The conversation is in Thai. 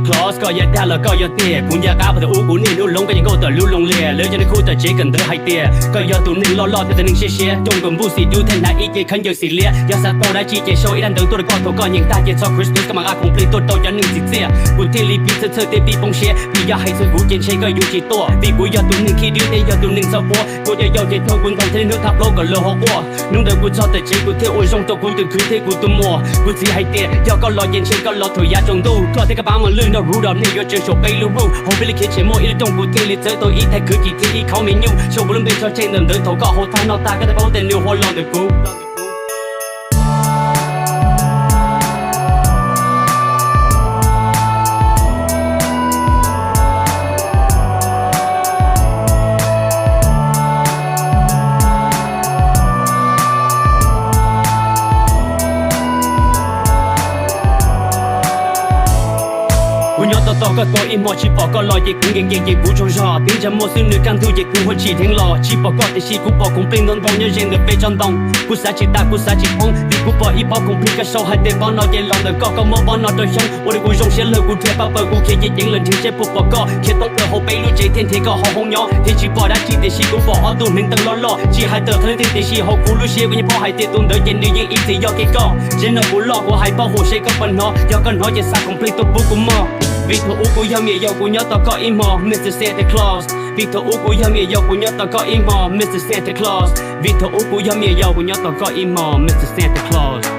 Clause ก็อย่าได้แล้วก็อย่าเตี้ยคุณอยากก้าวไปแต่อู้กูนี่นู่นลงก็ยังโง่แต่รู้ลงเลียเลยจะได้คู่แต่เจ๊กันเธอให้เตี้ยก็อย่าตัวหนึ่งรอแต่หนึ่งเชี่ยจงกลมบูสีดูแทนหน้าอีเจขันเยอะสีเลียอย่าสัตว์โตได้จีเจโชอีดันเดินตัวก็ตัวก็ยังตาเจซอคริสต์ก็มาอาคงปลีตัวโตยันหนึ่งสิเสียกูที่รีพีเธอเตปีปงเชียพี่อยากให้เธอกูเจนเชก็อยู่จีตัวพี่กูอย่าตัวหนึ่งคิดดีแต่อย่าตัวหนึ่งสับวัวกูจะยาวเจโตกูทำเธอเนื้อทับโลกก็เลอะหัวนุ่งเดินกูชอบแต่เจ๊กูเที่ยวจงตัวกูตื่นคืนเที่ยวกูตัวมัวกูที่ให้เตี้ยอย่าก็รอเย็นเชก็รอถอยยาจงดูก็เทกบ้ามันลื่นเรารู้ดอกนี่ยเจอโชว์ไปรู้โฮไปเลยคิดเชโมอีจงกูที่รีเธอตัวอีแท้คือจีที่เขาไม่ยุ่งโชว์บนเป็นชอเชนเดินเดินถก็โหทานนอตาก็ได้เพราะแต่เนื้อหัวร้อนเด็กกูคุณยอดต่อก็ตัวอิมมอชีปอก็ลอยเย่กุ้งเย่กูชงชอติ้งจะมัวซึ่งเนื้อกันทุเย่กูหัวฉีทิ้งรอชีปอก็แต่ชีกูปอคงเป็นนนทองยังเย็นเดือดไปจนดงกูสาจิตากูสาจิพงดิกูปออีปอคงพลิกกระโชให้เด็กบอลนอเย่หลอนเด็กก็มอบอลนอโดยชงวันกูชงเสียเลยกูเทปเปิดกูเขียนยิงเลยทิ้งเจ็บปวดปอก็เขียนต้องเติมหัวไปรู้ใจเทียนเทก็หอหงยอที่ชีปอได้จีแต่ชีกูปอเอาตัวหนึ่งตั้งล้อชีให้เติมทะเลที่ชีหกกูรู้เชียกูยังพอให้เตะตุ้งเดินเย็นดียังอีสี่ยอเกก็เจนกูหลอกกูให้ปอหัวเชก็ปันนอยอก็น้อยจะสักคงพลิกตัวบุกูมอVictor Ugo yummy yoกูnhớ tao có im mò Mr Santa Clause Victor Ugo yummy yoกูnhớ tao có im mò Mr Santa Clause Victor Ugo yummy yoกูnhớ tao có im mò Mr Santa Clause